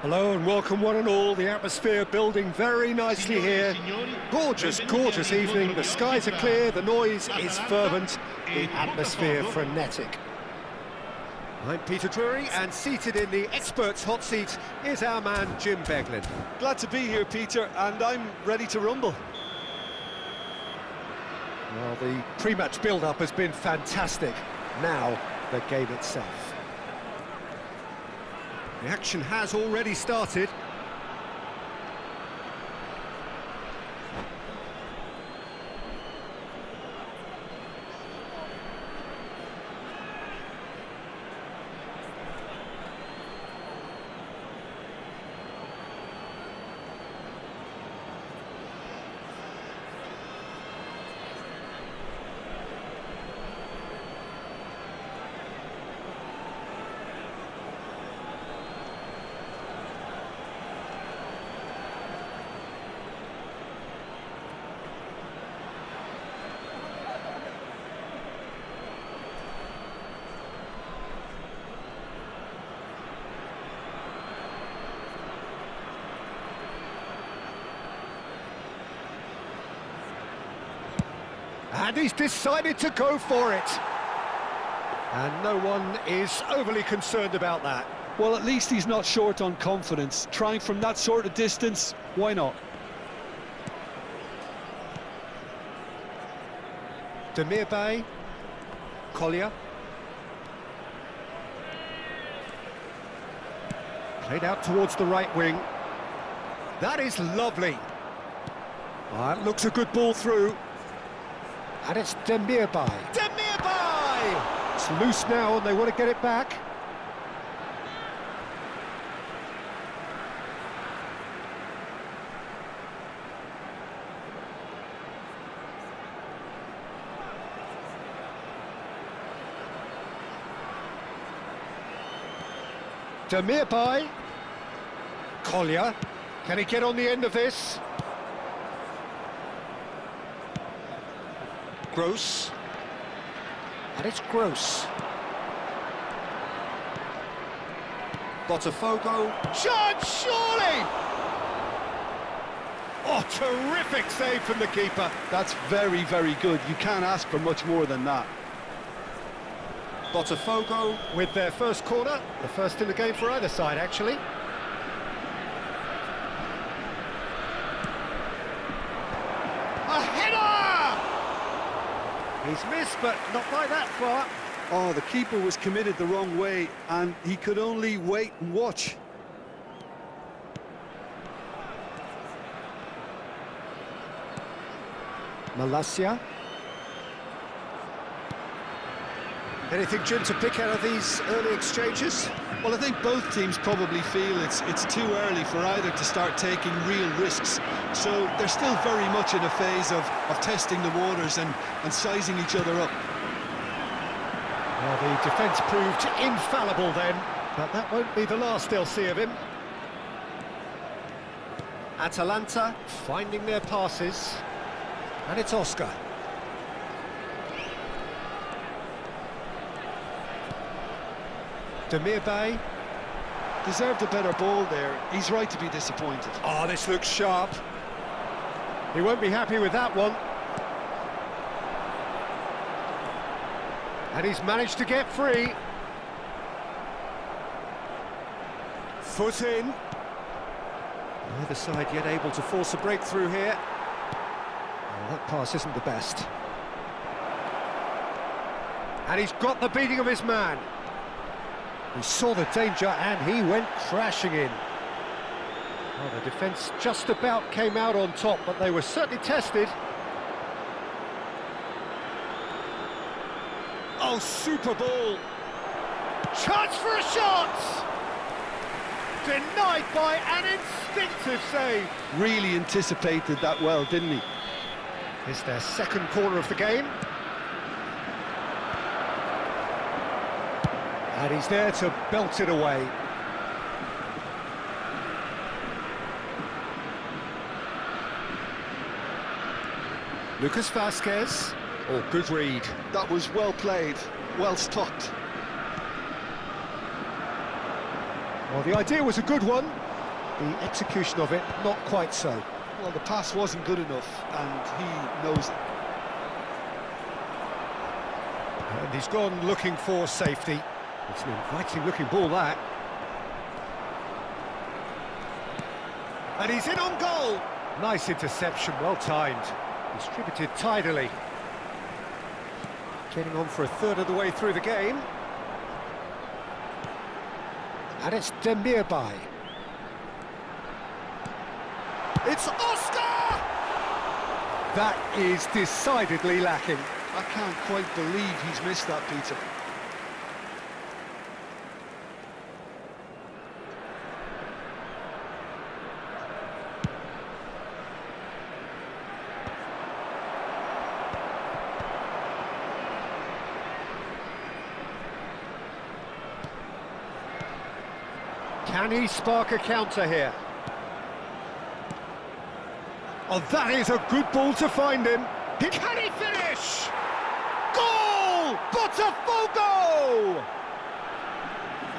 Hello and welcome one and all. The atmosphere building very nicely here. Gorgeous, gorgeous evening. The skies are clear, the noise is fervent, the atmosphere frenetic. I'm Peter Drury, and seated in the experts' hot seat is our man Jim Beglin. Glad to be here, Peter, and I'm ready to rumble. Well, the pre-match build-up has been fantastic. Now, the game itself. The action has already started. And he's decided to go for it. And no one is overly concerned about that. Well, at least he's not short on confidence. Trying from that sort of distance, why not? Demirbay, Collier. Played out towards the right wing. That is lovely. That looks a good ball through. And it's Demirbay. Demirbay! It's loose now and they want to get it back. Demirbay. Collier. Can he get on the end of this? Gross. And it's Gross. Botafogo. Shot, surely! Oh, terrific save from the keeper. That's very, very good. You can't ask for much more than that. Botafogo with their first corner. The first in the game for either side, actually. A header! He's missed, but not by that far. Oh, the keeper was committed the wrong way, and he could only wait and watch. Malacia. Anything, Jim, to pick out of these early exchanges? Well, I think both teams probably feel it's too early for either to start taking real risks. So they're still very much in a phase of testing the waters and sizing each other up. Well, the defence proved infallible then, but that won't be the last they'll see of him. Atalanta finding their passes, and it's Oscar. Demirbay. Deserved a better ball there. He's right to be disappointed. Oh, this looks sharp. He won't be happy with that one. And he's managed to get free. Foot in. Neither side yet able to force a breakthrough here. Oh, that pass isn't the best. And he's got the beating of his man. He saw the danger and he went crashing in. Well, the defence just about came out on top, but they were certainly tested. Oh, super ball. Chance for a shot! Denied by an instinctive save. Really anticipated that well, didn't he? It's their second corner of the game. And he's there to belt it away. Lucas Vazquez. Oh, good read. That was well played, well stopped. Well, the idea was a good one. The execution of it, not quite so. Well, the pass wasn't good enough, and he knows it. And he's gone looking for safety. It's an inviting-looking ball, that. And he's in on goal! Nice interception, well timed. Distributed tidily. Getting on for a third of the way through the game. And it's Demirbay. It's Oscar! That is decidedly lacking. I can't quite believe he's missed that, Peter. Can he spark a counter here? Oh, that is a good ball to find him. Can he finish? Goal! Botafogo!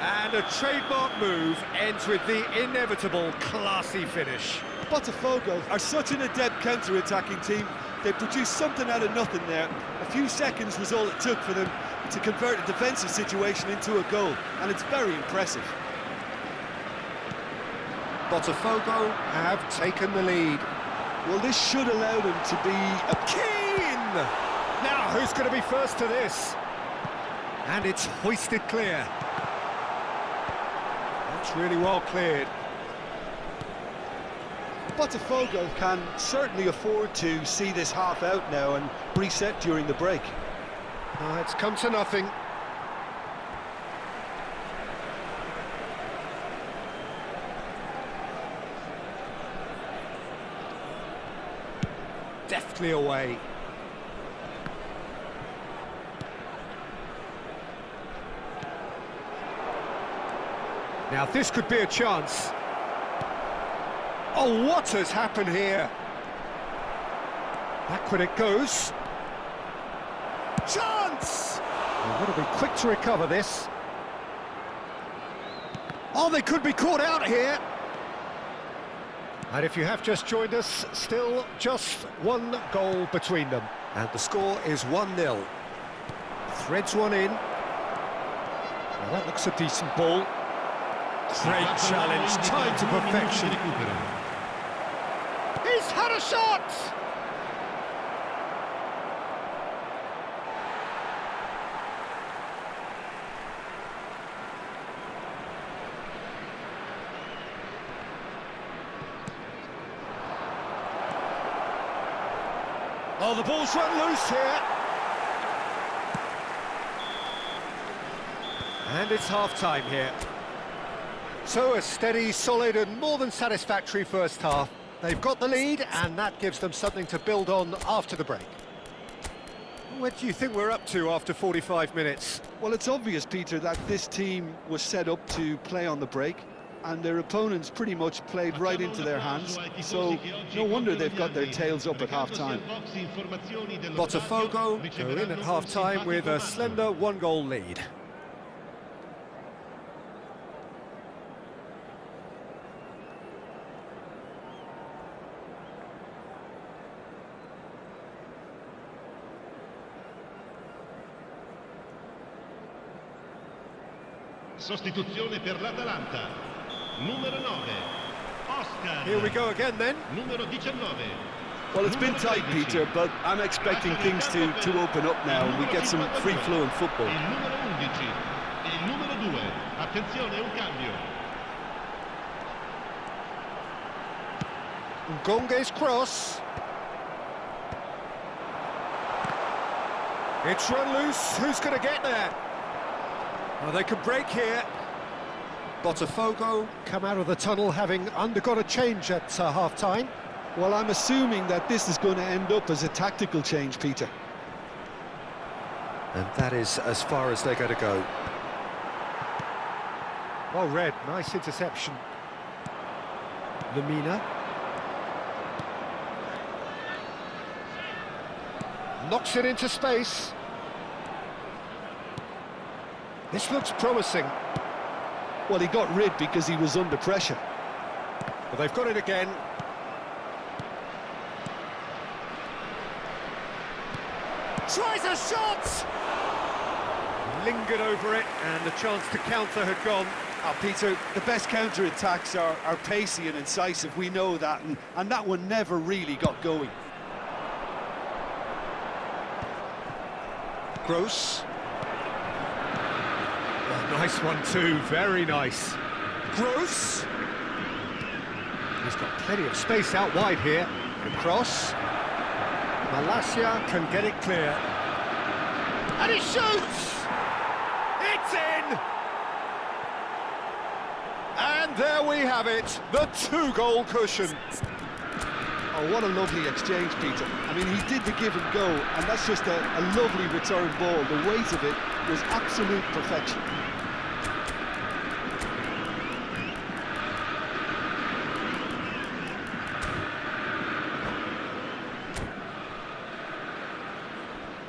And a trademark move ends with the inevitable classy finish. Botafogo are such an adept counter-attacking team. They produced something out of nothing there. A few seconds was all it took for them to convert a defensive situation into a goal, and it's very impressive. Botafogo have taken the lead. Well, this should allow them to be a Keane! Now, who's going to be first to this? And it's hoisted clear. That's really well cleared. Botafogo can certainly afford to see this half out now and reset during the break. It's come to nothing. Deftly away. Now this could be a chance. Oh, what has happened here? Back when it goes. Chance! They've got to be quick to recover this. Oh, they could be caught out here. And if you have just joined us, still just one goal between them. And the score is 1-0. Threads one in. Well, that looks a decent ball. Great challenge, timed to perfection. He's had a shot! Oh, the ball's run loose here. And it's half-time here. So a steady, solid and more than satisfactory first half. They've got the lead and that gives them something to build on after the break. What do you think we're up to after 45 minutes? Well, it's obvious, Peter, that this team was set up to play on the break, and their opponents pretty much played right into their hands, so no wonder they've got their tails up at half-time. Botafogo go in at half-time with a slender one-goal lead. Sostituzione per l'Atalanta. Numero 9, Oscar. Here we go again then. Numero 19. Well, it's been tight, Peter, but I'm expecting things to open up now and we get some free-flowing football. Il numero 11, il numero 2. Attenzione, un cambio. Ngonge's cross. It's run loose. Who's going to get there? Well, they could break here. Botafogo come out of the tunnel having undergone a change at half-time. Well, I'm assuming that this is going to end up as a tactical change, Peter. And that is as far as they're going to go. Well read, nice interception. Lamina. Knocks it into space. This looks promising. Well, he got rid because he was under pressure. Well, they've got it again. Tries a shot! Lingered over it, and the chance to counter had gone. Oh, Peter, the best counter-attacks are pacey and incisive, we know that, and that one never really got going. Gross. Oh, nice one too, very nice. Gross. He's got plenty of space out wide here. Good cross. Malacia can get it clear. And he shoots! It's in! And there we have it, the two-goal cushion. Oh, what a lovely exchange, Peter. I mean, he did the give and go, and that's just a lovely return ball. The weight of it was absolute perfection.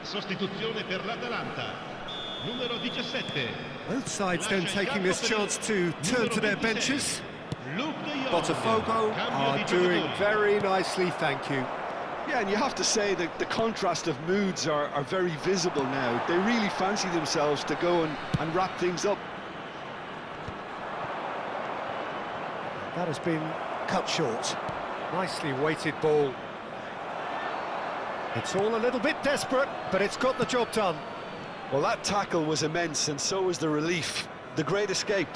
Sostituzione per l'Atalanta. Numero 17. Both sides then taking this chance to turn to their benches. Botafogo are doing very nicely, thank you. Yeah, and you have to say that the contrast of moods are very visible now. They really fancy themselves to go and wrap things up. That has been cut short. Nicely weighted ball. It's all a little bit desperate, but it's got the job done. Well, that tackle was immense, and so was the relief. The great escape.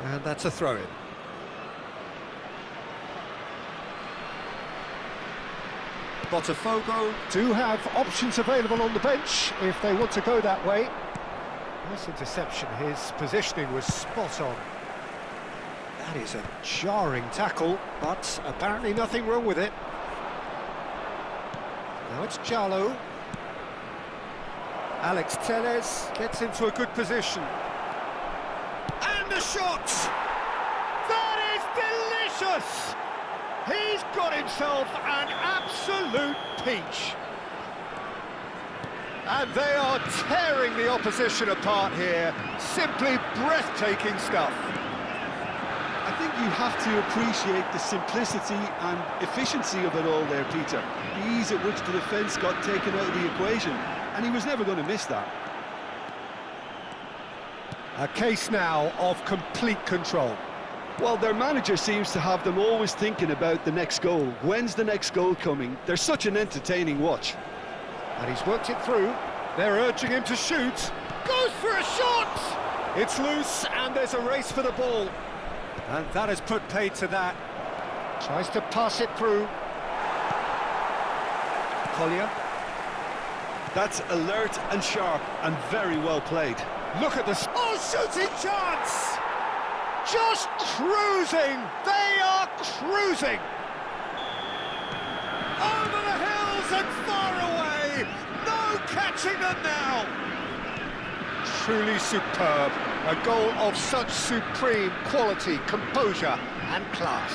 And that's a throw-in. Botafogo do have options available on the bench if they want to go that way. Nice interception, his positioning was spot on. That is a jarring tackle, but apparently nothing wrong with it. Now it's Jallo. Alex Telles gets into a good position. And the shot! That is delicious! He's got himself an absolute peach. And they are tearing the opposition apart here. Simply breathtaking stuff. I think you have to appreciate the simplicity and efficiency of it all there, Peter. The ease at which the defence got taken out of the equation, and he was never going to miss that. A case now of complete control. Well, their manager seems to have them always thinking about the next goal. When's the next goal coming? They're such an entertaining watch. And he's worked it through. They're urging him to shoot. Goes for a shot! It's loose, and there's a race for the ball. And that has put paid to that. Tries to pass it through. Collier. That's alert and sharp and very well played. Look at this. Oh, shooting chance! Just cruising! They are cruising! Over the hills and far away! No catching them now! Truly superb. A goal of such supreme quality, composure and class.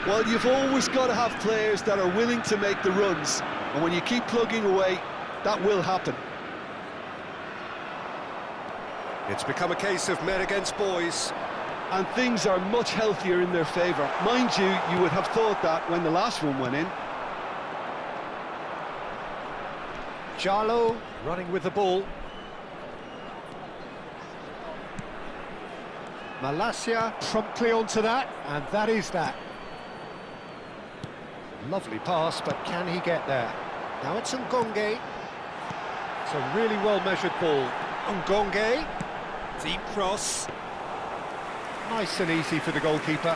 Well, you've always got to have players that are willing to make the runs, and when you keep plugging away, that will happen. It's become a case of men against boys. And things are much healthier in their favour. Mind you, you would have thought that when the last one went in. Jallo running with the ball. Malacia promptly onto that, and that is that. Lovely pass, but can he get there? Now it's Ngonge. It's a really well-measured ball. Ngonge, deep cross. Nice and easy for the goalkeeper.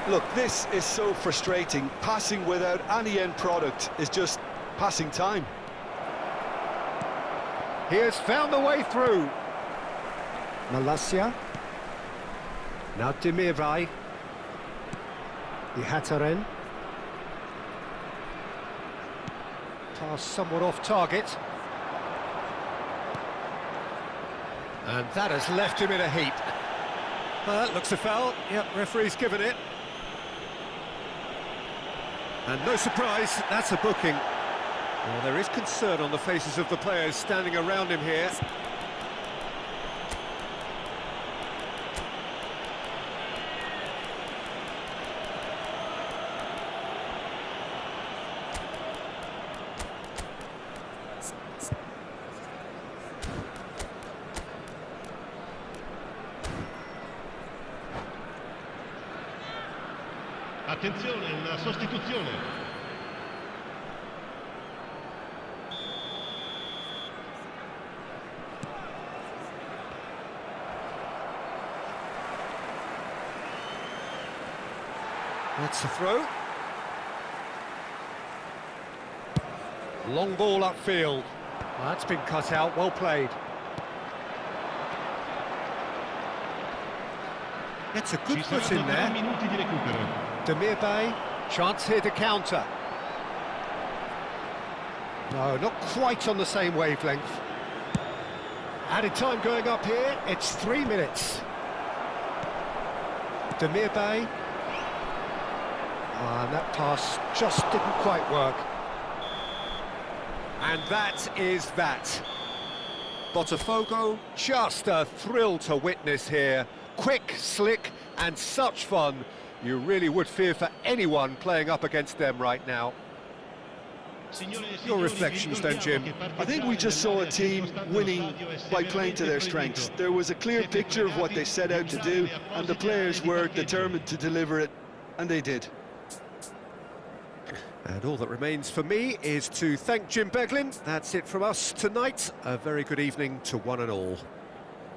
Look, this is so frustrating. Passing without any end product is just passing time. He has found the way through. Malacia. Now Demirai. Ihataren. Pass somewhat off target. And that has left him in a heap. Well, that looks a foul. Yep, referee's given it. And no surprise, that's a booking. Well, there is concern on the faces of the players standing around him here. Attenzione, la sostituzione. That's a throw. Long ball upfield. That's been cut out, well played. Gets a good Ci foot in saranno 3 there. minuti di recupero. Demir Bay, chance here to counter. No, not quite on the same wavelength. Added time going up here, it's 3 minutes. Demir Bay. And that pass just didn't quite work. And that is that. Botafogo, just a thrill to witness here. Quick, slick, and such fun. You really would fear for anyone playing up against them right now. Your reflections then, Jim? I think we just saw a team winning by playing to their strengths. There was a clear picture of what they set out to do, and the players were determined to deliver it, and they did. And all that remains for me is to thank Jim Beglin. That's it from us tonight. A very good evening to one and all.